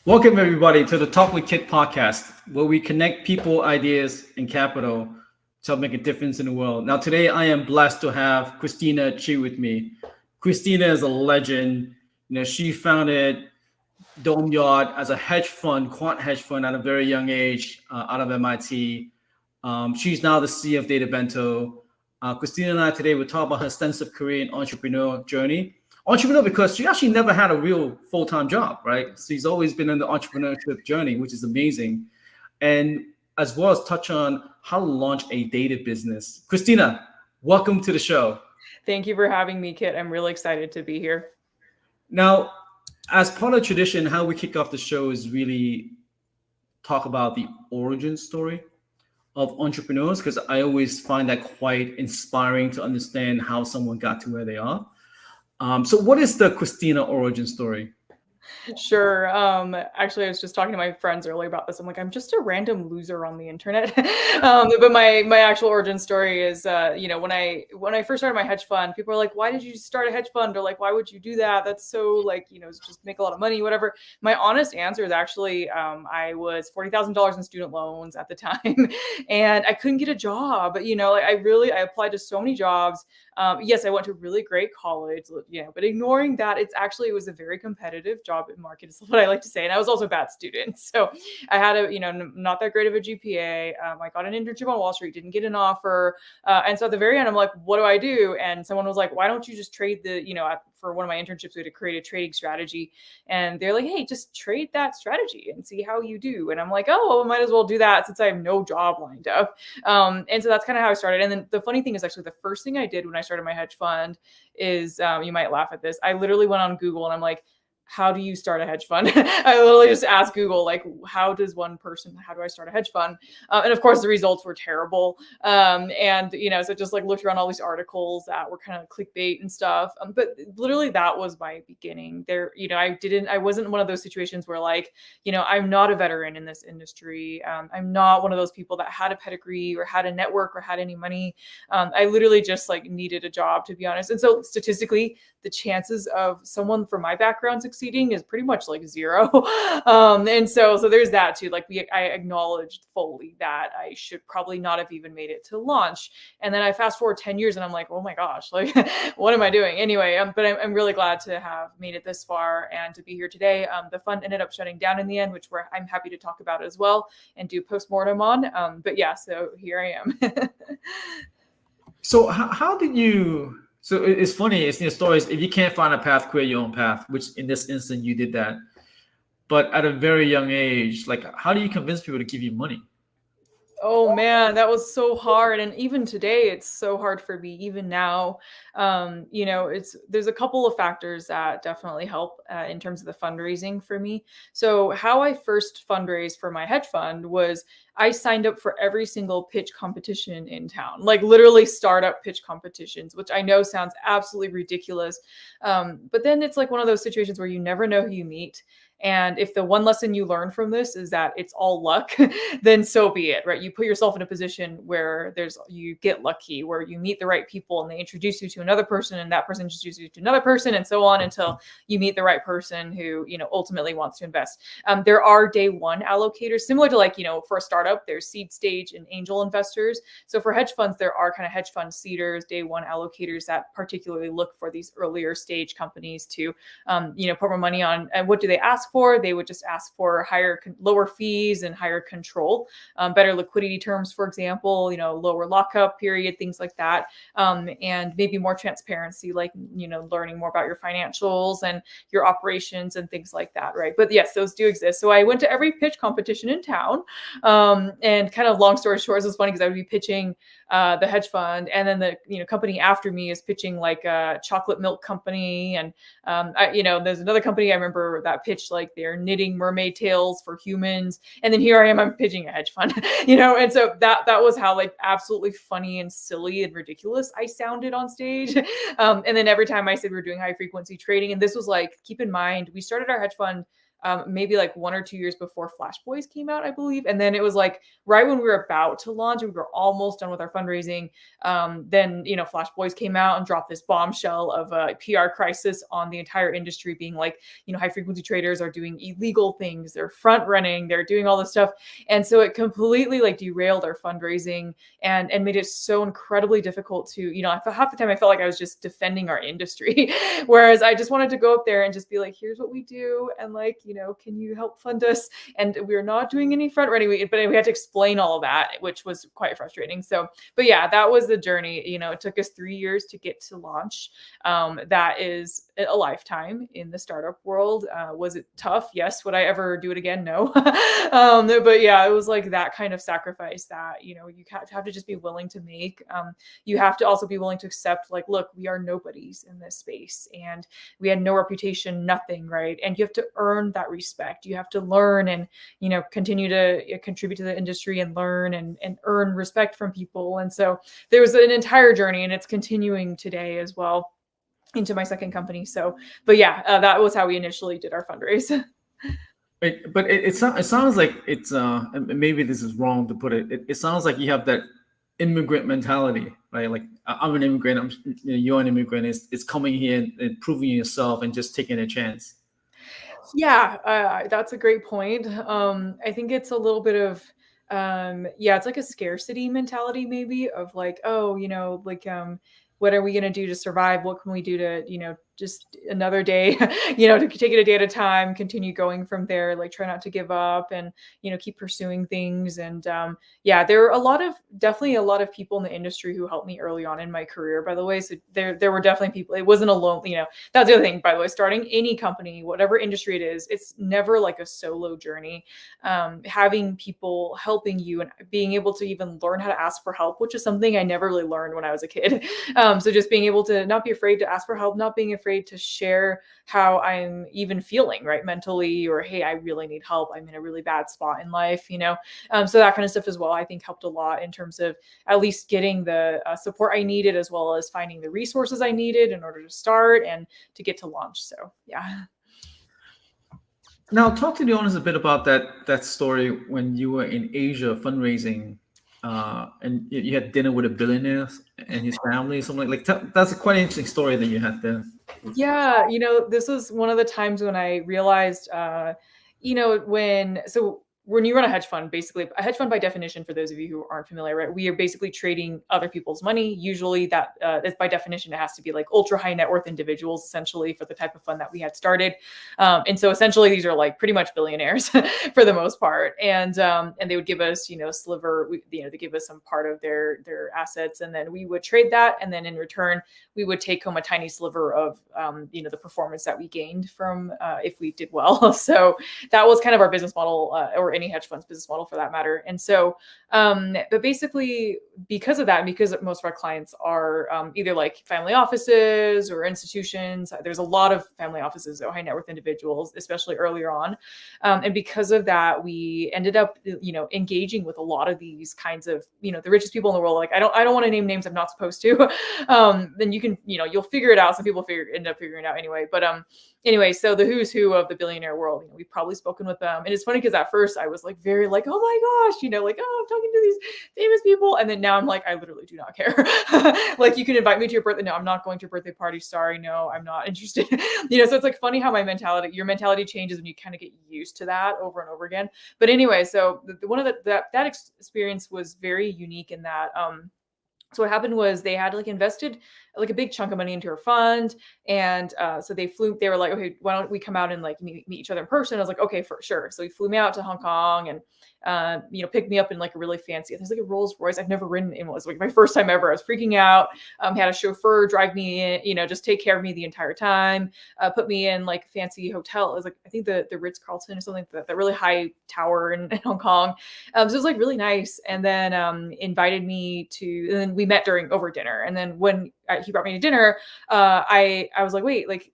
Welcome, everybody, to the Talk With Kiet podcast, where we connect people, ideas, and capital to help make a difference in the world. Now, today I am blessed to have Christina Qi with me. Christina is a legend. She founded Dome Yard as a hedge fund, quant hedge fund, at a very young age, out of MIT. She's now the CEO of DataBento. Christina and I today will talk about her extensive career and entrepreneurial journey. Entrepreneur because she actually never had a real full-time job, right? She's always been in the entrepreneurship journey, which is amazing. And as well as touch on how to launch a data business. Christina, welcome to the show. Thank you for having me, Kit. I'm really excited to be here. Now, as part of tradition, how we kick off the show is really talk about the origin story of entrepreneurs, because I always find that quite inspiring to understand how someone got to where they are. So what is the Christina origin story? Sure. Actually, I was just talking to my friends earlier about this. I'm like, I'm just a random loser on the internet. But my actual origin story is, when I first started my hedge fund, people are like, why did you start a hedge fund? Or like, why would you do that? That's so it's just make a lot of money, whatever. My honest answer is actually, I was $40,000 in student loans at the time, and I couldn't get a job. I applied to so many jobs. Yes, I went to a really great college, but ignoring that, it was a very competitive job market is what I like to say. And I was also a bad student. So I had not that great of a GPA. I got an internship on Wall Street, didn't get an offer. And so at the very end, I'm like, what do I do? And someone was like, why don't you just trade for one of my internships, we had to create a trading strategy. And they're like, hey, just trade that strategy and see how you do. And I'm like, oh, well, I might as well do that since I have no job lined up. And so that's kind of how I started. And then the funny thing is actually the first thing I did when I started my hedge fund is, you might laugh at this, I literally went on Google and I'm like, how do you start a hedge fund? I literally just asked Google, like, how do I start a hedge fund? And of course the results were terrible. So just like looked around all these articles that were kind of clickbait and stuff. But literally that was my beginning there. I wasn't one of those situations where I'm not a veteran in this industry. I'm not one of those people that had a pedigree or had a network or had any money. I literally just needed a job, to be honest. And so statistically, the chances of someone from my background succeeding is pretty much zero. And so there's that too. I acknowledged fully that I should probably not have even made it to launch. And then I fast forward 10 years and I'm like, oh my gosh, what am I doing? Anyway, but I'm really glad to have made it this far and to be here today. The fund ended up shutting down in the end, which I'm happy to talk about as well and do postmortem on. But yeah, so here I am. So how did you? So it's funny. It's in the stories. If you can't find a path, create your own path. Which in this instance, you did that. But at a very young age, how do you convince people to give you money? Oh man, that was so hard. And even today, it's so hard for me, even now. There's a couple of factors that definitely help in terms of the fundraising for me. So how I first fundraised for my hedge fund was I signed up for every single pitch competition in town, like literally startup pitch competitions, which I know sounds absolutely ridiculous. But then it's like one of those situations where you never know who you meet. And if the one lesson you learn from this is that it's all luck, then so be it, right? You put yourself in a position where you get lucky, where you meet the right people and they introduce you to another person and that person introduces you to another person and so on until you meet the right person who, ultimately wants to invest. There are day one allocators, similar to for a startup, there's seed stage and angel investors. So for hedge funds, there are kind of hedge fund seeders, day one allocators that particularly look for these earlier stage companies to, put more money on. And what do they ask for? They would just ask for lower fees and higher control, better liquidity terms, for example, lower lockup period, things like that. And maybe more transparency, learning more about your financials and your operations and things like that. Right. But yes, those do exist. So I went to every pitch competition in town. And kind of long story short, it was funny because I would be pitching the hedge fund, and then the company after me is pitching like a chocolate milk company, and there's another company I remember that pitched they're knitting mermaid tails for humans, and then here I am, I'm pitching a hedge fund, and so that was how absolutely funny and silly and ridiculous I sounded on stage. And then every time I said we were doing high frequency trading, and this was keep in mind, we started our hedge fund maybe like 1 or 2 years before Flash Boys came out, I believe. And then it was like right when we were about to launch, we were almost done with our fundraising. Then, Flash Boys came out and dropped this bombshell of a PR crisis on the entire industry, being like, high frequency traders are doing illegal things, they're front running, they're doing all this stuff. And so it completely like derailed our fundraising and made it so incredibly difficult to, half the time I felt like I was just defending our industry. Whereas I just wanted to go up there and just be like, here's what we do. And like, can you help fund us? And we're not doing any front running, but we had to explain all of that, which was quite frustrating. So, but yeah, that was the journey. It took us 3 years to get to launch. That is a lifetime in the startup world. Was it tough? Yes. Would I ever do it again? No. But yeah, it was like that kind of sacrifice that, you have to just be willing to make. You have to also be willing to accept, like, look, we are nobodies in this space and we had no reputation, nothing, right? And you have to earn that respect. You have to learn and, continue to contribute to the industry and learn and earn respect from people. And so there was an entire journey, and it's continuing today as well into my second company. So, but yeah, that was how we initially did our fundraise. But it sounds like it's and maybe this is wrong to put it. It sounds like you have that immigrant mentality, right? Like, I'm an immigrant, you're an immigrant. It's coming here and proving yourself and just taking a chance. Yeah, that's a great point. I think it's a little bit of, it's like a scarcity mentality, maybe, of like, oh, what are we going to do to survive? What can we do to, just another day, to take it a day at a time, continue going from there, like try not to give up and, keep pursuing things. And there are definitely a lot of people in the industry who helped me early on in my career, by the way. So there were definitely people. It wasn't alone, that's the other thing, by the way. Starting any company, whatever industry it is, it's never like a solo journey. Having people helping you and being able to even learn how to ask for help, which is something I never really learned when I was a kid. So just being able to not be afraid to ask for help, not being afraid to share how I'm even feeling, right, mentally, or, hey, I really need help, I'm in a really bad spot in life, so that kind of stuff as well, I think helped a lot in terms of at least getting the support I needed, as well as finding the resources I needed in order to start and to get to launch. So yeah. Now, talk to the owners a bit about that story when you were in Asia fundraising, and you had dinner with a billionaire and his family, something like that's a quite interesting story that you had there. Yeah, this was one of the times when I realized, when you run a hedge fund, basically a hedge fund by definition, for those of you who aren't familiar, right, we are basically trading other people's money. Usually that is by definition, it has to be like ultra high net worth individuals, essentially, for the type of fund that we had started. And so essentially these are like pretty much billionaires for the most part. And they would give us, sliver, they give us some part of their assets, and then we would trade that. And then in return, we would take home a tiny sliver of, the performance that we gained from if we did well. So that was kind of our business model, or any hedge fund's business model for that matter. And so, but basically because of that, and because most of our clients are either like family offices or institutions, there's a lot of family offices, so high net worth individuals, especially earlier on. And because of that, we ended up, engaging with a lot of these kinds of, the richest people in the world. Like, I don't want to name names I'm not supposed to. Then you can, you'll figure it out. Some people end up figuring it out anyway. But anyway, so the who's who of the billionaire world, we've probably spoken with them. And it's funny because at first I was like very like, oh my gosh, like, oh, I'm talking to these famous people. And then now I'm like, I literally do not care. Like, you can invite me to your birthday. No, I'm not going to your birthday party. Sorry. No, I'm not interested. So it's like funny how your mentality changes when you kind of get used to that over and over again. But anyway, so one of that experience was very unique in that, so what happened was they had like invested like a big chunk of money into her fund. And so they were like, okay, why don't we come out and like meet each other in person? I was like, okay, for sure. So he flew me out to Hong Kong and, picked me up in like a really fancy, there's like a Rolls Royce I've never ridden in. It was like my first time ever. I was freaking out. Had a chauffeur drive me in, just take care of me the entire time, put me in like a fancy hotel. It was like, I think the Ritz-Carlton or something, that really high tower in Hong Kong. So it was like really nice. And then invited me and then we met over dinner. And then when he brought me to dinner, I was like, wait, like,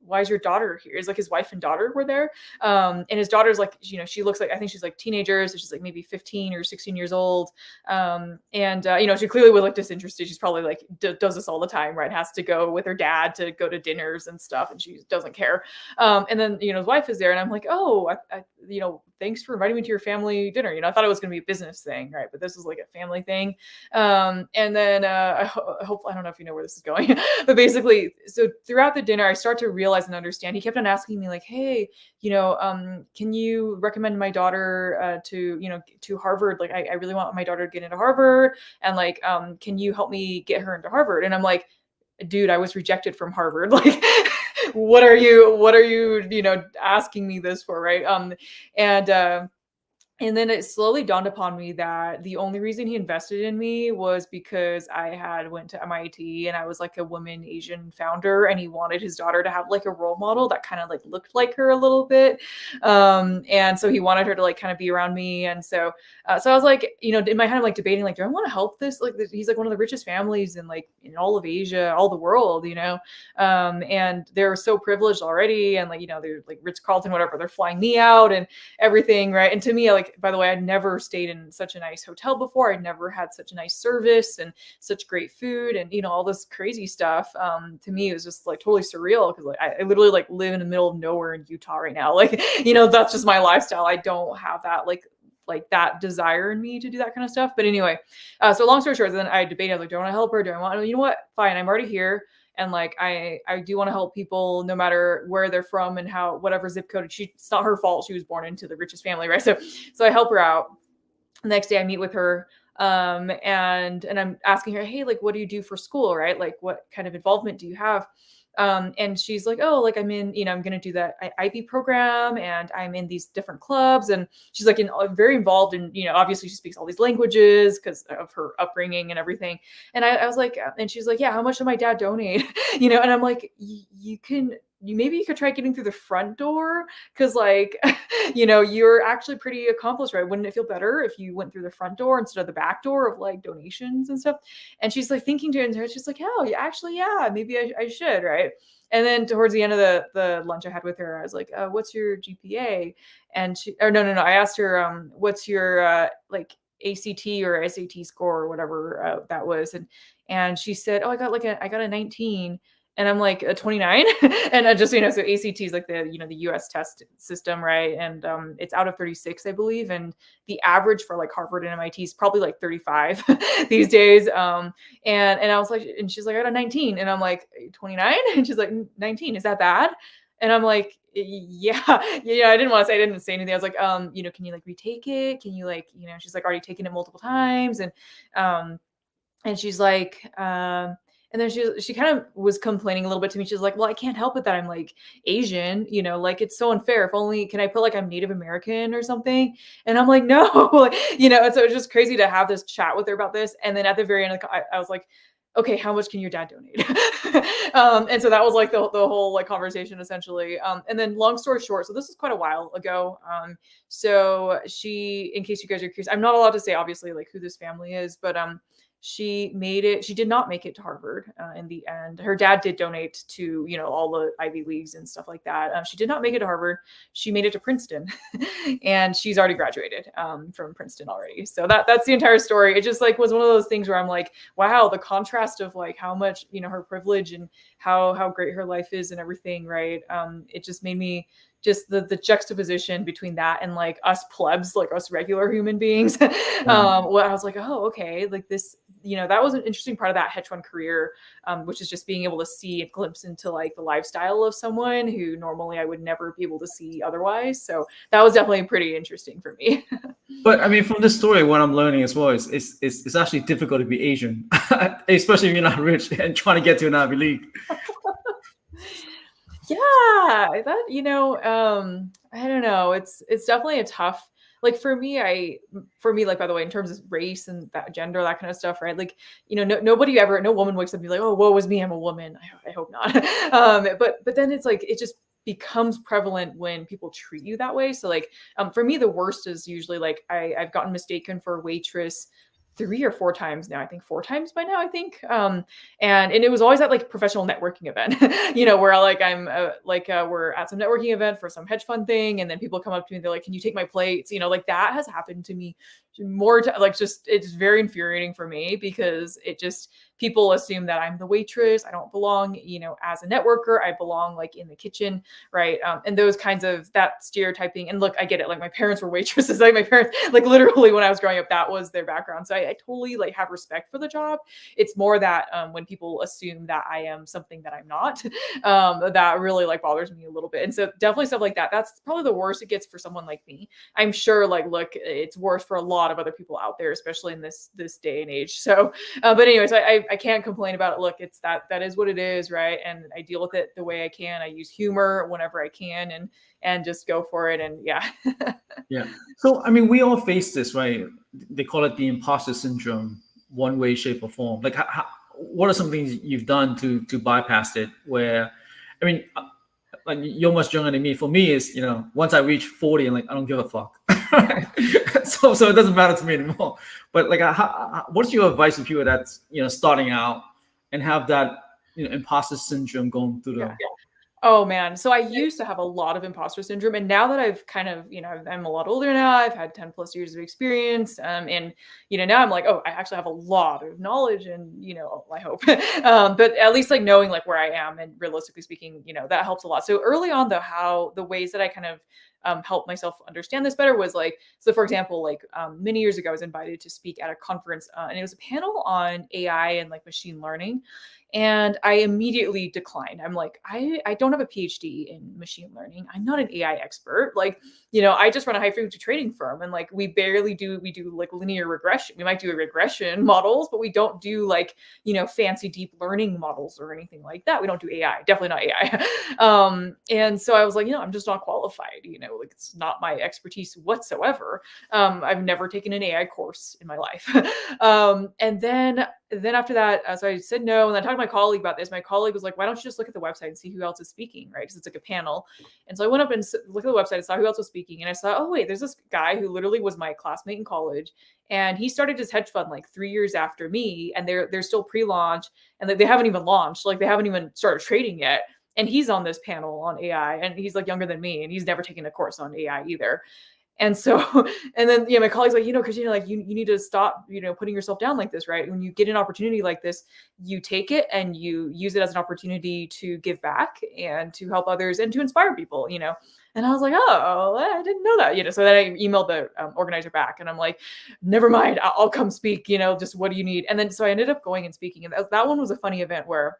why is your daughter here? It's like his wife and daughter were there. And his daughter's like, she looks like, I think she's like teenagers. So she's like maybe 15 or 16 years old. She clearly was like disinterested. She's probably like, does this all the time, right? Has to go with her dad to go to dinners and stuff. And she doesn't care. And then, his wife is there and I'm like, oh, thanks for inviting me to your family dinner. I thought it was going to be a business thing, right? But this is like a family thing. And then I hope, I don't know if you know where this is going, but basically, so throughout the dinner, I start to realize and understand. He kept on asking me like, hey, can you recommend my daughter to Harvard? Like, I really want my daughter to get into Harvard. And like, can you help me get her into Harvard? And I'm like, dude, I was rejected from Harvard. Like, what are you asking me this for, right? And then it slowly dawned upon me that the only reason he invested in me was because I had went to MIT and I was like a woman Asian founder, and he wanted his daughter to have like a role model that kind of like looked like her a little bit. And so he wanted her to like kind of be around me. And so I was like, in my head, I'm like debating, like, do I want to help this? Like, he's like one of the richest families in like in all of Asia, all the world, and they're so privileged already. And like, they're like Ritz-Carlton, whatever, they're flying me out and everything. Right. And to me, like, by the way, I'd never stayed in such a nice hotel before. I'd never had such a nice service and such great food and, all this crazy stuff. To me, it was just like totally surreal because like I literally like live in the middle of nowhere in Utah right now. Like, that's just my lifestyle. I don't have that like that desire in me to do that kind of stuff. But anyway, so long story short, then I debated, I was like, do I want to help her? Do I want, what? Fine. I'm already here. And like, I do want to help people no matter where they're from and how, whatever zip code. It's not her fault. She was born into the richest family, right? So I help her out. The next day I meet with her, and I'm asking her, hey, like, what do you do for school? Right? Like, what kind of involvement do you have? And she's like, oh, like I'm in, I'm going to do that IB program and I'm in these different clubs. And she's like very involved in, obviously she speaks all these languages because of her upbringing and everything. And I was like, and she's like, yeah, how much did my dad donate? And I'm like, maybe you could try getting through the front door. Cause like, you're actually pretty accomplished, right? Wouldn't it feel better if you went through the front door instead of the back door of like donations and stuff? And she's like thinking to her, she's like, oh, yeah, maybe I should. Right. And then towards the end of the lunch I had with her, I was like, what's your GPA? And no. I asked her, what's your, like ACT or SAT score or whatever that was. And she said, oh, I got a 19. And I'm like a 29. And just, so ACT is like the US test system, right? And it's out of 36, I believe. And the average for like Harvard and MIT is probably like 35 these days. And I was like, and she's like, I got a 19. And I'm like, 29? And she's like, 19, is that bad? And I'm like, yeah, I didn't say anything. I was like, can you like retake it? Can you like, she's like already taken it multiple times. And she's like, and then she kind of was complaining a little bit to me. She's like, well, I can't help it that I'm like Asian, like it's so unfair. If only, can I put like I'm Native American or something? And I'm like, no, and so it's just crazy to have this chat with her about this. And then at the very end, I was like, okay, how much can your dad donate? And so that was like the whole like conversation essentially. And then long story short, so this is quite a while ago. So she, in case you guys are curious, I'm not allowed to say obviously like who this family is, but she did not make it to Harvard in the end. Her dad did donate to, all the Ivy Leagues and stuff like that. She did not make it to Harvard. She made it to Princeton and she's already graduated from Princeton already. So that's the entire story. It just like was one of those things where I'm like, wow, the contrast of like how much, her privilege and how great her life is and everything. Right. It just made me just the juxtaposition between that and like us plebs, like us regular human beings. Well, I was like, oh, okay. Like this, that was an interesting part of that hedge fund career, which is just being able to see a glimpse into like the lifestyle of someone who normally I would never be able to see otherwise. So that was definitely pretty interesting for me. But I mean, from this story, what I'm learning as well is it's actually difficult to be Asian, especially if you're not rich and trying to get to an Ivy League. Yeah, that, I don't know. It's definitely a tough, like for me, like, by the way, in terms of race and that gender, that kind of stuff, right? Like, no woman wakes up and be like, oh, woe is me, I'm a woman. I hope not. But then it's like, it just becomes prevalent when people treat you that way. So like, for me, the worst is usually like, I've gotten mistaken for a waitress 3 or 4 times now. I think 4 times by now, I think. And it was always at like professional networking event, where we're at some networking event for some hedge fund thing. And then people come up to me, they're like, can you take my plates? Like that has happened to me more like just, it's very infuriating for me because people assume that I'm the waitress. I don't belong, as a networker. I belong like in the kitchen, right? And those kinds of that stereotyping. And look, I get it. Like my parents were waitresses. Like my parents, like literally when I was growing up, that was their background. So I totally like have respect for the job. It's more that when people assume that I am something that I'm not, that really like bothers me a little bit. And so definitely stuff like that. That's probably the worst it gets for someone like me. I'm sure like, look, it's worse for a lot of other people out there, especially in this day and age. So, but anyways, I can't complain about it. Look, it's that is what it is, right? And I deal with it the way I can. I use humor whenever I can and just go for it. And yeah. Yeah. So, I mean, we all face this, right? They call it the imposter syndrome, one way, shape, or form. Like, what are some things you've done to bypass it? Where, I mean, like you're much younger than me. For me, is once I reach 40, I'm like, I don't give a fuck. so it doesn't matter to me anymore. But like, what's your advice to people that's starting out and have that imposter syndrome going through the Oh man. So I used to have a lot of imposter syndrome. And now that I've kind of, I'm a lot older now, I've had 10 plus years of experience. And, now I'm like, oh, I actually have a lot of knowledge and, I hope, but at least like knowing like where I am and realistically speaking, that helps a lot. So early on though, the ways that I kind of help myself understand this better was like, so for example, like many years ago, I was invited to speak at a conference and it was a panel on AI and like machine learning. And I immediately declined. I'm like, I don't have a PhD in machine learning. I'm not an AI expert. Like, I just run a high frequency trading firm and like we do like linear regression. We might do a regression models, but we don't do like, fancy deep learning models or anything like that. We don't do AI, definitely not AI. And so I was like, I'm just not qualified, like it's not my expertise whatsoever. I've never taken an AI course in my life. And then after that, so I said no. And I talked to my colleague about this. My colleague was like, why don't you just look at the website and see who else is speaking, right? Because it's like a panel. And so I went up and looked at the website and saw who else was speaking. And I saw, oh, wait, there's this guy who literally was my classmate in college. And he started his hedge fund like 3 years after me. And they're still pre-launch. And they haven't even launched. Like they haven't even started trading yet. And he's on this panel on AI. And he's like younger than me. And he's never taken a course on AI either. And so, and then, my colleague's like, Christina, like you need to stop, putting yourself down like this, right? When you get an opportunity like this, you take it and you use it as an opportunity to give back and to help others and to inspire people, And I was like, oh, I didn't know that, So then I emailed the organizer back and I'm like, never mind, I'll come speak, just what do you need? And then, so I ended up going and speaking. And that one was a funny event where,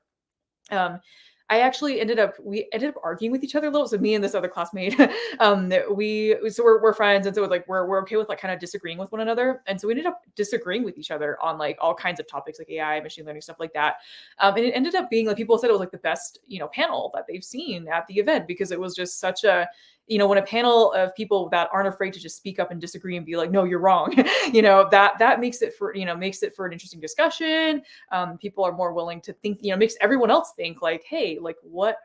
we ended up arguing with each other a little. So me and this other classmate, we're friends. And so it's like, we're okay with like kind of disagreeing with one another. And so we ended up disagreeing with each other on like all kinds of topics like AI, machine learning, stuff like that. And it ended up being like, people said it was like the best, panel that they've seen at the event because it was just such a, when a panel of people that aren't afraid to just speak up and disagree and be like, no, you're wrong, that makes it for an interesting discussion. People are more willing to think, makes everyone else think like, hey, like what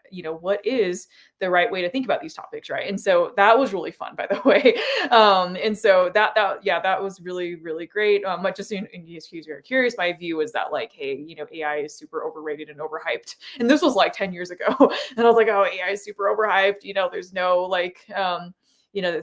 is the right way to think about these topics, right? And so that was really fun, by the way. And so that was really, really great. But just in case you're curious, my view is that like, hey, AI is super overrated and overhyped. And this was like 10 years ago. And I was like, oh, AI is super overhyped. There's no like,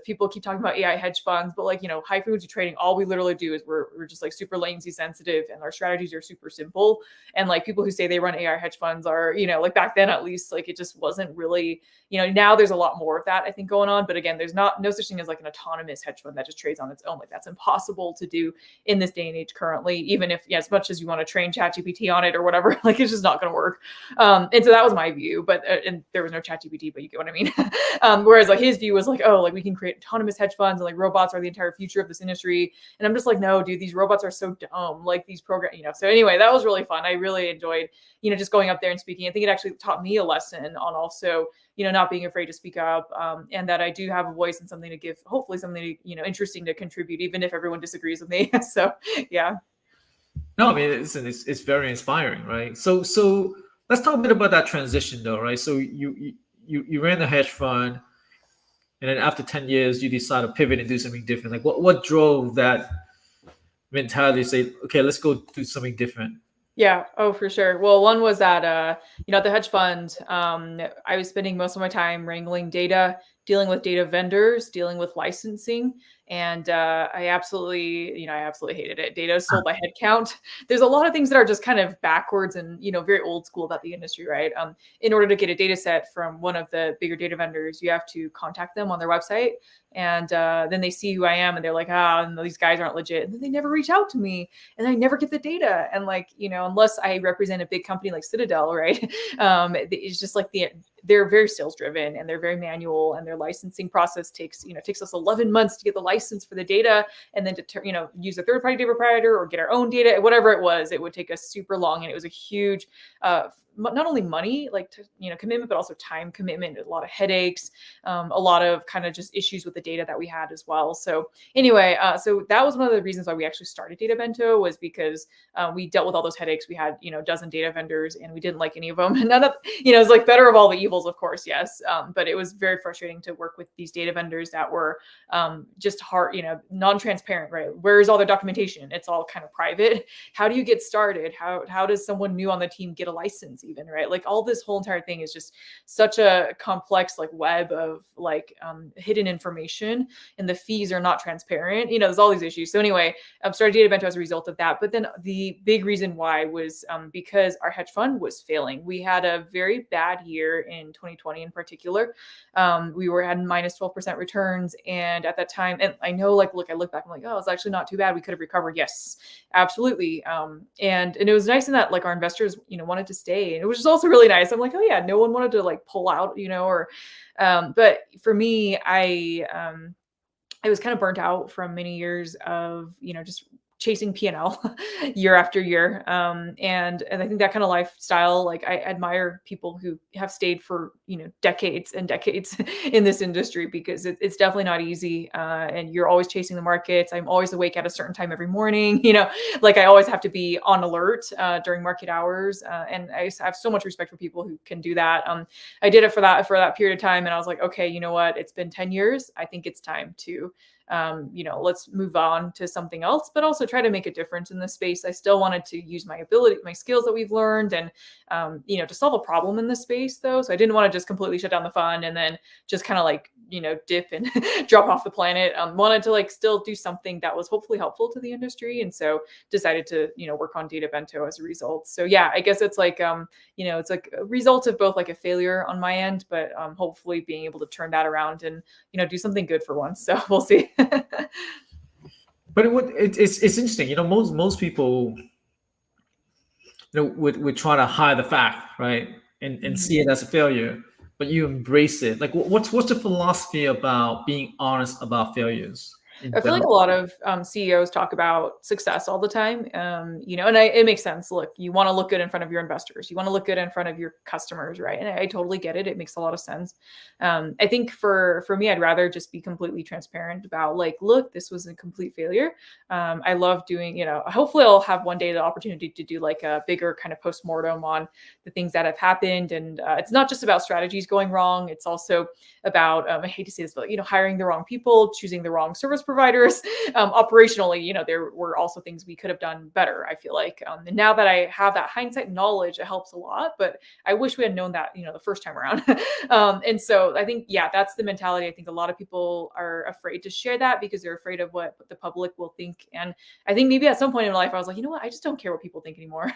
people keep talking about AI hedge funds, but like, high frequency trading, all we literally do is we're just like super latency sensitive and our strategies are super simple. And like people who say they run AI hedge funds are, like back then, at least like it just wasn't really, now there's a lot more of that I think going on. But again, there's no such thing as like an autonomous hedge fund that just trades on its own. Like that's impossible to do in this day and age currently, even if, as much as you want to train ChatGPT on it or whatever, like it's just not going to work. And so that was my view, but, and there was no ChatGPT, but you get what I mean? Whereas like his view was like, oh, like we can create autonomous hedge funds and like robots are the entire future of this industry. And I'm just like, no, dude, these robots are so dumb. Like these programs, So anyway, that was really fun. I really enjoyed, just going up there and speaking. I think it actually taught me a lesson on also, not being afraid to speak up, and that I do have a voice and something to give, hopefully something, interesting to contribute, even if everyone disagrees with me. So, yeah. No, I mean, it's very inspiring, right? So let's talk a bit about that transition though, right? So you ran the hedge fund, and then after 10 years, you decide to pivot and do something different. Like what drove that mentality to say, okay, let's go do something different? Yeah. Oh, for sure. Well, one was at at the hedge fund, I was spending most of my time wrangling data, dealing with data vendors, dealing with licensing, and I absolutely, I absolutely hated it. Data is sold by head count. There's a lot of things that are just kind of backwards and very old school about the industry, right? In order to get a data set from one of the bigger data vendors, you have to contact them on their website, and then they see who I am, and they're like, no, these guys aren't legit, and then they never reach out to me, and I never get the data. And unless I represent a big company like Citadel, right? It's just like they're very sales driven, and they're very manual, and their licensing process takes us 11 months to get the license for the data, and then to use a third party data provider or get our own data, whatever it was. It would take us super long, and it was a huge not only money, commitment, but also time commitment, a lot of headaches, a lot of kind of just issues with the data that we had as well. So anyway, so that was one of the reasons why we actually started DataBento, was because we dealt with all those headaches. We had, a dozen data vendors, and we didn't like any of them. None of, it's like better of all the evils, of course, yes. But it was very frustrating to work with these data vendors that were just hard, non-transparent, right? Where's all their documentation? It's all kind of private. How do you get started? How does someone new on the team get a license even, right? Like all this whole entire thing is just such a complex web of hidden information, and the fees are not transparent. There's all these issues. So anyway, I started DataBento as a result of that. But then the big reason why was because our hedge fund was failing. We had a very bad year in 2020 in particular. We had minus 12% returns. And at that time, and I know, look, I look back, I'm like, oh, it's actually not too bad. We could have recovered. Yes, absolutely. And it was nice in that our investors, wanted to stay. And it was just also really nice. I'm like, oh yeah, no one wanted to pull out, but for me, I was kind of burnt out from many years of, just chasing P&L year after year. And I think that kind of lifestyle, I admire people who have stayed for, decades and decades in this industry, because it's definitely not easy. And you're always chasing the markets. I'm always awake at a certain time every morning, I always have to be on alert during market hours. And I have so much respect for people who can do that. I did it for that period of time. And I was like, okay, you know what? It's been 10 years. I think it's time to let's move on to something else, but also try to make a difference in this space. I still wanted to use my skills that we've learned, and, to solve a problem in this space though. So I didn't want to just completely shut down the fund and then just kind of dip and drop off the planet. Wanted to still do something that was hopefully helpful to the industry. And so decided to, work on DataBento as a result. So yeah, I guess it's it's a result of both a failure on my end, but hopefully being able to turn that around and, do something good for once. So we'll see. But it's interesting, most people, would try to hide the fact, right, and see it as a failure, but you embrace it. What's the philosophy about being honest about failures? I feel like a lot of CEOs talk about success all the time, and it makes sense. Look, you want to look good in front of your investors. You want to look good in front of your customers, right? And I totally get it. It makes a lot of sense. I think for me, I'd rather just be completely transparent about look, this was a complete failure. I love doing, hopefully I'll have one day the opportunity to do a bigger kind of postmortem on the things that have happened. And it's not just about strategies going wrong. It's also about, I hate to say this, but, hiring the wrong people, choosing the wrong service providers. Operationally, there were also things we could have done better, I feel like. And now that I have that hindsight knowledge, it helps a lot, but I wish we had known that, the first time around. And so I think, yeah, that's the mentality. I think a lot of people are afraid to share that because they're afraid of what the public will think. And I think maybe at some point in my life, I was like, you know what? I just don't care what people think anymore.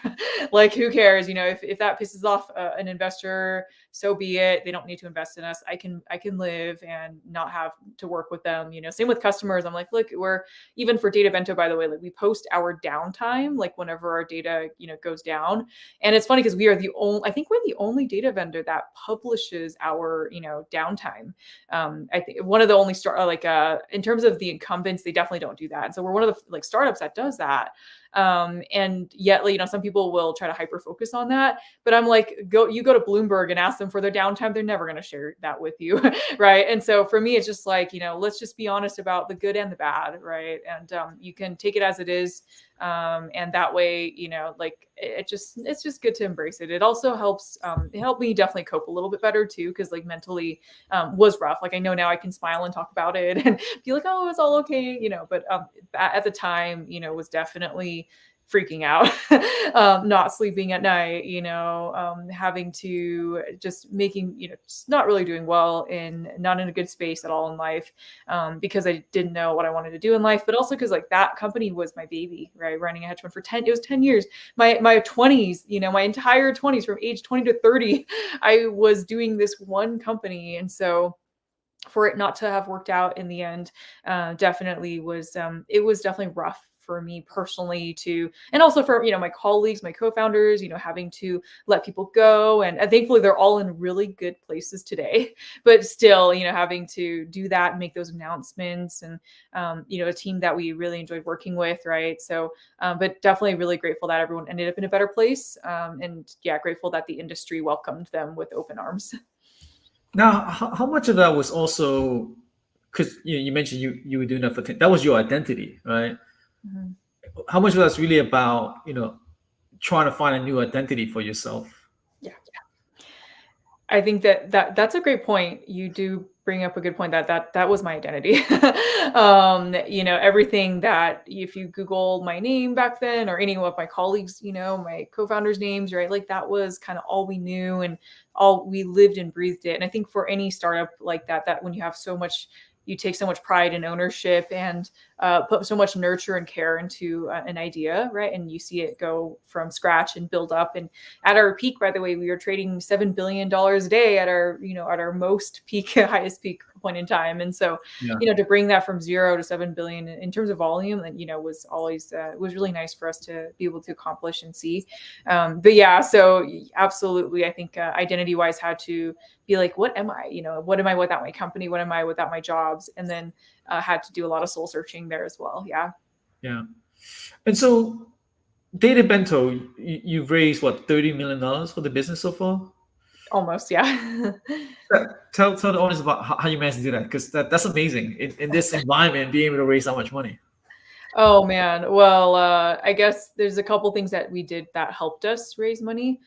Who cares? If that pisses off an investor, so be it. They don't need to invest in us. I can live and not have to work with them. Same with customers. I'm like, look, we're even for DataBento, by the way, we post our downtime, whenever our data, goes down. And it's funny because I think we're the only data vendor that publishes our, downtime. I think one of the only in terms of the incumbents, they definitely don't do that. And so we're one of the startups that does that. And yet, some people will try to hyper focus on that, but I'm like, you go to Bloomberg and ask them them for their downtime, they're never going to share that with you. Right. And so for me, it's just like, let's just be honest about the good and the bad. Right. And you can take it as it is. And that way, like it's just good to embrace it. It also helps, it helped me definitely cope a little bit better too. Cause like mentally, was rough. Like I know now I can smile and talk about it and be like, oh, it's all okay, but, at the time, was definitely freaking out, not sleeping at night, having to just making, just not really doing well not in a good space at all in life, because I didn't know what I wanted to do in life, but also because like that company was my baby, right? Running a hedge fund for 10 years, my 20s, my entire 20s from age 20 to 30, I was doing this one company. And so for it not to have worked out in the end, definitely was, it was definitely rough for me personally too. And also for, my colleagues, my co-founders, having to let people go. And thankfully they're all in really good places today, but still, having to do that and make those announcements and, a team that we really enjoyed working with. Right. So, but definitely really grateful that everyone ended up in a better place. And yeah, grateful that the industry welcomed them with open arms. Now, how much of that was also because you mentioned you were doing that for 10, that was your identity, right? Mm-hmm. How much of that's really about trying to find a new identity for yourself? Yeah. I think that's a great point. You do bring up a good point that was my identity. Everything that if you Google my name back then or any of my colleagues, my co-founders' names, right? Like that was kind of all we knew and all we lived and breathed it. And I think for any startup like that when you have you take so much pride and ownership and put so much nurture and care into an idea, right? And you see it go from scratch and build up. And at our peak, by the way, we were trading $7 billion a day at our most peak, highest peak point in time. And so, to bring that from 0 to 7 billion in terms of volume, and was always was really nice for us to be able to accomplish and see. But yeah, so absolutely, I think identity-wise had to be like, what am I? What am I without my company? What am I without my jobs? And then had to do a lot of soul searching there as well. Yeah. Yeah. And so DataBento, you've raised what, $30 million for the business so far? Almost, yeah. Tell the audience about how you managed to do that, because that's amazing in this environment, being able to raise that much money. Oh man. Well, I guess there's a couple things that we did that helped us raise money.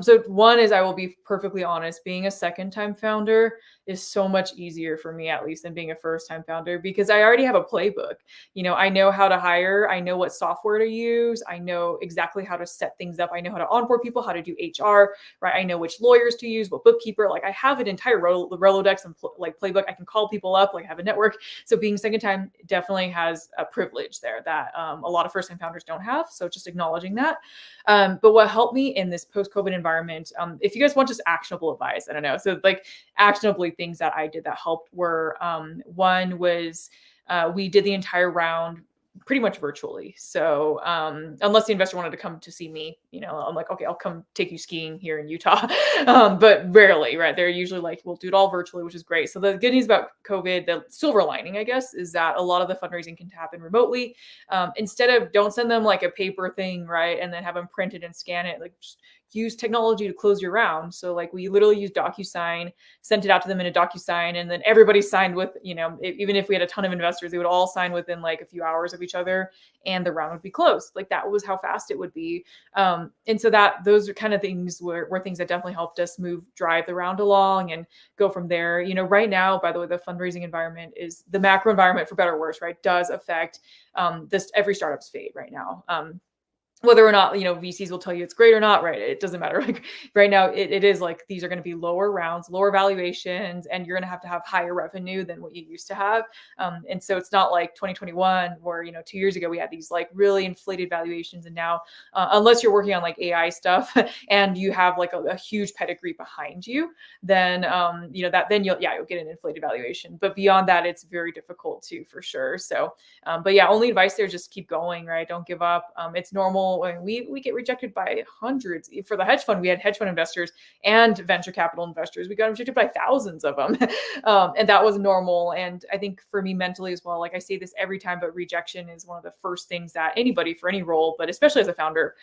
So one is, I will be perfectly honest, being a second time founder is so much easier for me, at least, than being a first time founder, because I already have a playbook. I know how to hire. I know what software to use. I know exactly how to set things up. I know how to onboard people, how to do HR, right? I know which lawyers to use, what bookkeeper, like I have an entire Rolodex and playbook. I can call people up, like have a network. So being second time definitely has a privilege there that a lot of first time founders don't have. So just acknowledging that. But what helped me in this post-COVID environment, if you guys want just actionable advice, I don't know. So like actionably things that I did that helped were, one was we did the entire round pretty much virtually. So unless the investor wanted to come to see me, I'm like, okay, I'll come take you skiing here in Utah. But rarely, right? They're usually like, we'll do it all virtually, which is great. So the good news about COVID, the silver lining, I guess, is that a lot of the fundraising can happen remotely. Instead of, don't send them like a paper thing, right? And then have them print it and scan it, like just use technology to close your round. So like we literally used DocuSign, sent it out to them in a DocuSign, and then everybody signed with, even if we had a ton of investors, they would all sign within like a few hours of each other and the round would be closed. Like that was how fast it would be. And so those are kind of things were things that definitely helped us drive the round along and go from there. Right now, by the way, the fundraising environment is the macro environment, for better or worse, right, does affect every startup's fate right now. Whether or not, VCs will tell you it's great or not, right? It doesn't matter. Like right now, it is like, these are going to be lower rounds, lower valuations, and you're going to have higher revenue than what you used to have. And so it's not like 2021 where, 2 years ago, we had these like really inflated valuations. And now, unless you're working on like AI stuff and you have like a huge pedigree behind you, then, you'll get an inflated valuation. But beyond that, it's very difficult too, for sure. So, but yeah, only advice there, just keep going, right? Don't give up. It's normal normal. And we get rejected by hundreds. For the hedge fund, we had hedge fund investors and venture capital investors. We got rejected by thousands of them. And that was normal. And I think for me mentally as well, like I say this every time, but rejection is one of the first things that anybody for any role, but especially as a founder,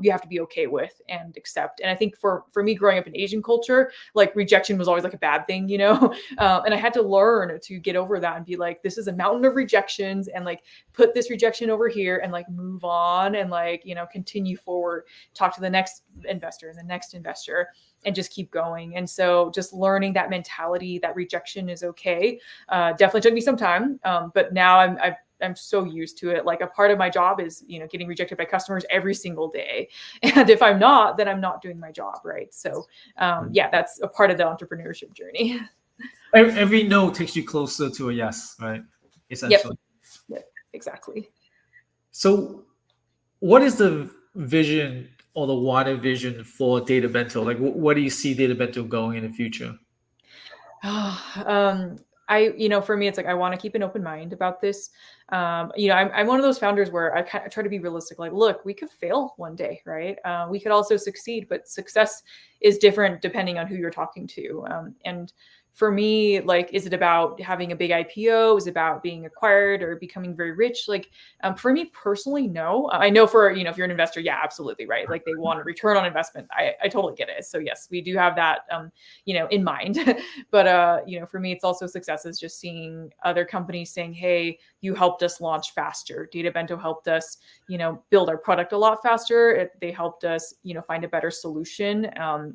you have to be okay with and accept. And I think for me growing up in Asian culture, like rejection was always like a bad thing, you know? And I had to learn to get over that and be like, this is a mountain of rejections, and like put this rejection over here and like move on and like, you know, continue forward, talk to the next investor and the next investor, and just keep going. And so just learning that mentality, that rejection is okay, definitely took me some time. But now I'm so used to it. Like a part of my job is, you know, getting rejected by customers every single day. And if I'm not, then I'm not doing my job. Right. So yeah, that's a part of the entrepreneurship journey. Every no takes you closer to a yes, right? Essentially. Yep, exactly. So what is the vision or the wider vision for DataBento? Like, what do you see DataBento going in the future? You know, for me, it's like, I want to keep an open mind about this. You know, I'm one of those founders where I kind of try to be realistic. Like, look, we could fail one day, right? We could also succeed, but success is different depending on who you're talking to. And for me, like, is it about having a big IPO? Is it about being acquired or becoming very rich? Like, for me personally, no. I know for, you know, if you're an investor, yeah, absolutely, right? Like they want a return on investment. I totally get it. So yes, we do have that, you know, in mind. But, you know, for me, it's also success is just seeing other companies saying, hey, you helped us launch faster. DataBento helped us, you know, build our product a lot faster. They helped us, you know, find a better solution.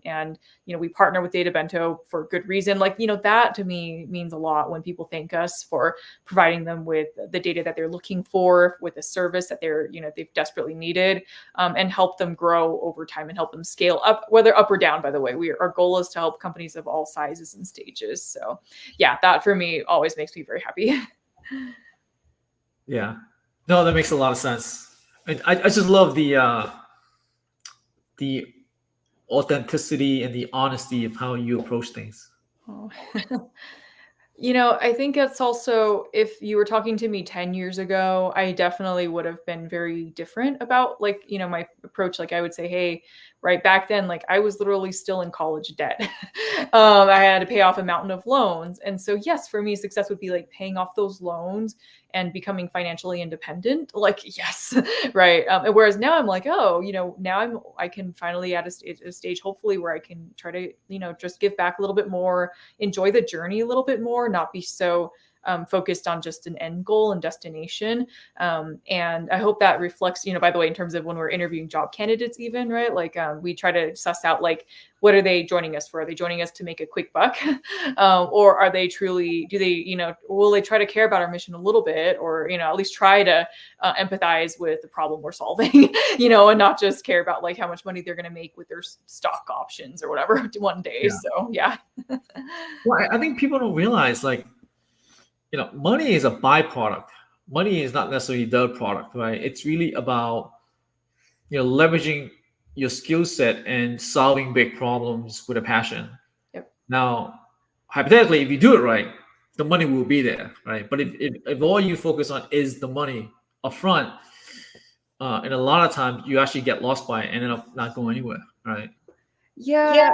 And, you know, we partner with DataBento for good reason. Like, you know, that to me means a lot when people thank us for providing them with the data that they're looking for, with a service that they're, you know, they've desperately needed, and help them grow over time and help them scale up, whether up or down, by the way. Our goal is to help companies of all sizes and stages. So yeah, that for me always makes me very happy. Yeah, no, that makes a lot of sense. And I just love the authenticity and the honesty of how you approach things. Oh. You know, I think it's also, if you were talking to me 10 years ago, I definitely would have been very different about, like, you know, my approach. Like I would say, hey, right back then, like I was literally still in college debt. I had to pay off a mountain of loans. And so, yes, for me, success would be like paying off those loans and becoming financially independent. Like, yes, right. And whereas now I'm like, oh, you know, now I can finally at a stage, hopefully, where I can try to, you know, just give back a little bit more, enjoy the journey a little bit more, not be so focused on just an end goal and destination. And I hope that reflects, you know, by the way, in terms of when we're interviewing job candidates, even, right? Like we try to suss out, like, what are they joining us for? Are they joining us to make a quick buck? Or are they truly, you know, will they try to care about our mission a little bit, or, you know, at least try to empathize with the problem we're solving, you know, and not just care about like how much money they're going to make with their stock options or whatever one day. Yeah. So, yeah. Well, I think people don't realize, like, you know, money is a byproduct. Money is not necessarily the product, right? It's really about, you know, leveraging your skill set and solving big problems with a passion. Yep. Now, hypothetically, if you do it right, the money will be there, right? But if all you focus on is the money upfront, and a lot of times you actually get lost by it and end up not going anywhere, right? Yeah.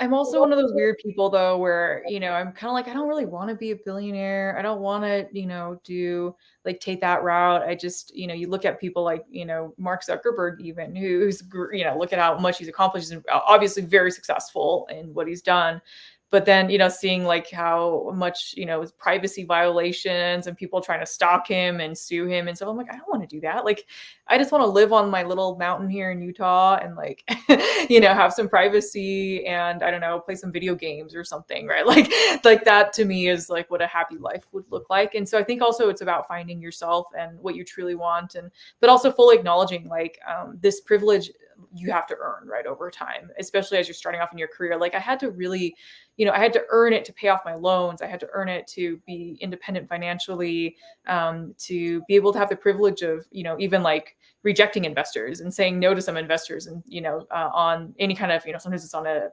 I'm also one of those weird people though, where, you know, I'm kind of like, I don't really want to be a billionaire. I don't want to, you know, take that route. I just, you know, you look at people like, you know, Mark Zuckerberg, even, who's, you know, look at how much he's accomplished and obviously very successful in what he's done. But then, you know, seeing like how much, you know, privacy violations and people trying to stalk him and sue him and stuff. I'm like, I don't want to do that. Like, I just want to live on my little mountain here in Utah and like, you know, have some privacy and, I don't know, play some video games or something, right? Like that to me is like what a happy life would look like. And so I think also it's about finding yourself and what you truly want, but also fully acknowledging like this privilege you have to earn right over time, especially as you're starting off in your career. Like I had to really, I had to earn it to pay off my loans. I had to earn it to be independent financially, to be able to have the privilege of, even like rejecting investors and saying no to some investors, and on any kind of, sometimes it's on a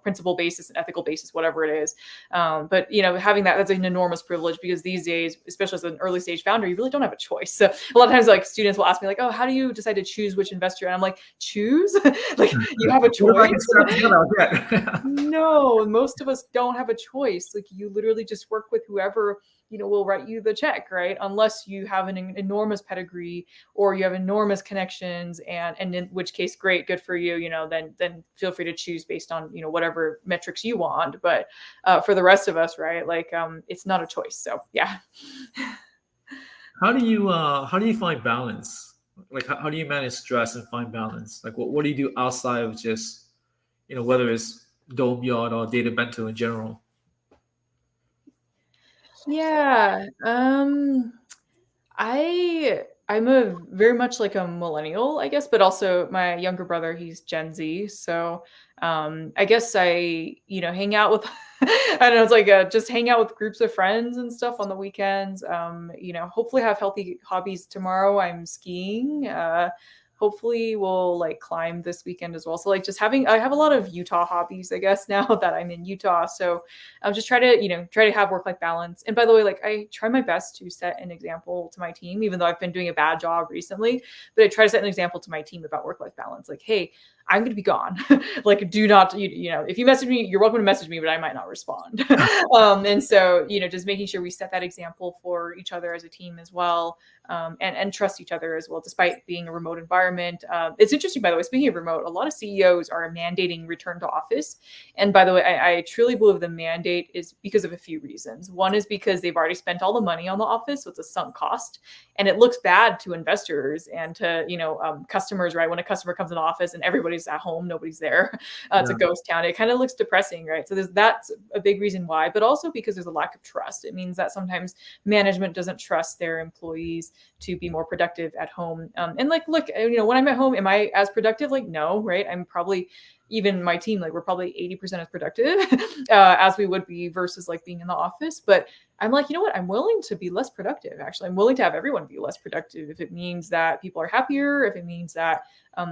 principle basis, an ethical basis, whatever it is. But having that's an enormous privilege, because these days, especially as an early stage founder, you really don't have a choice. So a lot of times, like students will ask me, like, "Oh, how do you decide to choose which investor?" And I'm like, "Choose? Like you have a choice?" No, most of us don't have a choice. Like you literally just work with whoever will write you the check, right? Unless you have an enormous pedigree or you have enormous connections, and in which case, great, good for you. Then feel free to choose based on whatever metrics you want. But for the rest of us, right? Like it's not a choice. So yeah. How do you find balance? Like how do you manage stress and find balance? Like what do you do outside of just whether it's Dome Yard or DataBento in general? Yeah. I'm a very much like a millennial, I guess, but also my younger brother, he's Gen Z. So I guess I, hang out with I don't know, it's like just hang out with groups of friends and stuff on the weekends. Hopefully have healthy hobbies tomorrow. I'm skiing. Hopefully we'll like climb this weekend as well. So like I have a lot of Utah hobbies, I guess, now that I'm in Utah. So I'm just try to have work-life balance. And by the way, like I try my best to set an example to my team, even though I've been doing a bad job recently, but I try to set an example to my team about work-life balance. Like, hey, I'm going to be gone. Like, do not, if you message me, you're welcome to message me, but I might not respond. And so, just making sure we set that example for each other as a team as well. And trust each other as well, despite being a remote environment. It's interesting, by the way, speaking of remote, a lot of CEOs are mandating return to office. And by the way, I truly believe the mandate is because of a few reasons. One is because they've already spent all the money on the office, so it's a sunk cost. And it looks bad to investors and to, customers, right? When a customer comes in the office and everybody's at home, nobody's there. It's a ghost town. It kind of looks depressing, right? So that's a big reason why, but also because there's a lack of trust. It means that sometimes management doesn't trust their employees to be more productive at home. And like, look, when I'm at home, am I as productive? Like, no, right? I'm probably, even my team, like we're probably 80% as productive as we would be versus like being in the office. But I'm like, you know what? I'm willing to be less productive. Actually, I'm willing to have everyone be less productive if it means that people are happier, if it means that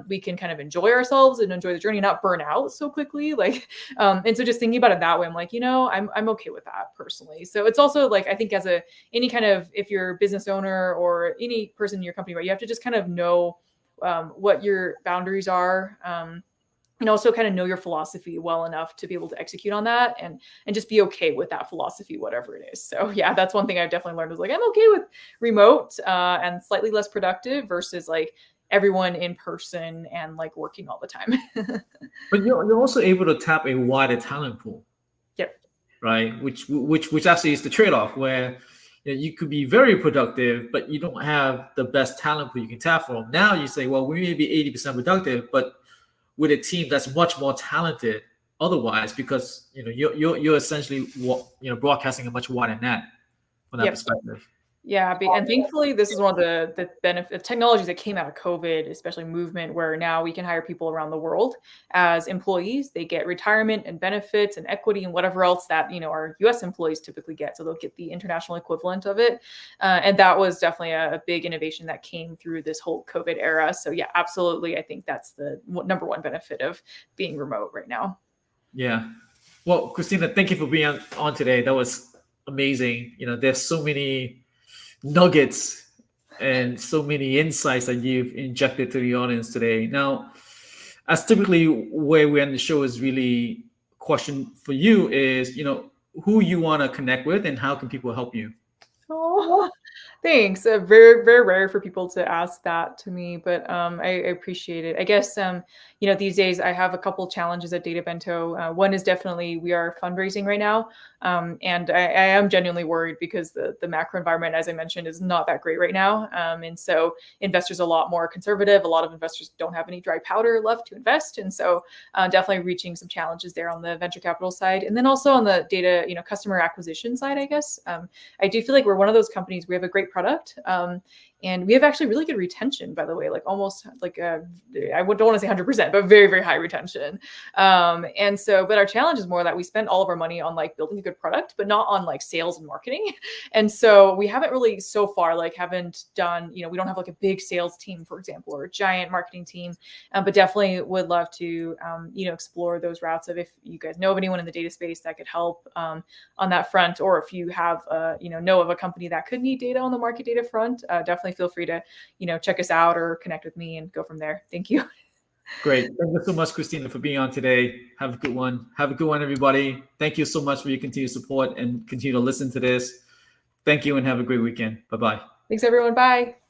we can kind of enjoy ourselves and enjoy the journey, not burn out so quickly. Like, and so just thinking about it that way, I'm like, I'm okay with that personally. So it's also like, I think as any kind of, if you're a business owner or any person in your company, right, you have to just kind of know what your boundaries are. And also kind of know your philosophy well enough to be able to execute on that and just be okay with that philosophy, whatever it is. So yeah, that's one thing I've definitely learned is like, I'm okay with remote and slightly less productive versus like everyone in person and like working all the time. But you're also able to tap a wider talent pool. Yep. Right. Which actually is the trade-off where you could be very productive, but you don't have the best talent pool you can tap from. Now you say, well, we may be 80% productive, but with a team that's much more talented otherwise, because you're essentially broadcasting a much wider net from that perspective. Yeah, and thankfully, this is one of the benefit technologies that came out of COVID, especially movement, where now we can hire people around the world as employees. They get retirement and benefits and equity and whatever else that our U.S. employees typically get. So they'll get the international equivalent of it, and that was definitely a big innovation that came through this whole COVID era. So yeah, absolutely, I think that's the number one benefit of being remote right now. Yeah, well, Christina, thank you for being on today. That was amazing. There's so many nuggets and so many insights that you've injected to the audience today. Now, as typically where we end the show is really question for you is, who you want to connect with and how can people help you? Oh, thanks. Very, very rare for people to ask that to me, but I appreciate it. I guess, these days I have a couple challenges at DataBento. One is definitely we are fundraising right now. And I am genuinely worried because the macro environment, as I mentioned, is not that great right now. And so investors are a lot more conservative. A lot of investors don't have any dry powder left to invest. And so definitely reaching some challenges there on the venture capital side. And then also on the data, customer acquisition side, I guess. I do feel like we're one of those companies, we have a great product. And we have actually really good retention, by the way, like almost like I don't want to say 100%, but very, very high retention. And so, but our challenge is more that we spend all of our money on like building a good product, but not on like sales and marketing. And so we haven't really so far, like haven't done, we don't have like a big sales team, for example, or a giant marketing team, but definitely would love to, explore those routes of if you guys know of anyone in the data space that could help on that front, or if you have, know of a company that could need data on the market data front, definitely feel free to, check us out or connect with me and go from there. Thank you. Great. Thank you so much, Christina, for being on today. Have a good one. Have a good one, everybody. Thank you so much for your continued support and continue to listen to this. Thank you and have a great weekend. Bye-bye. Thanks, everyone. Bye.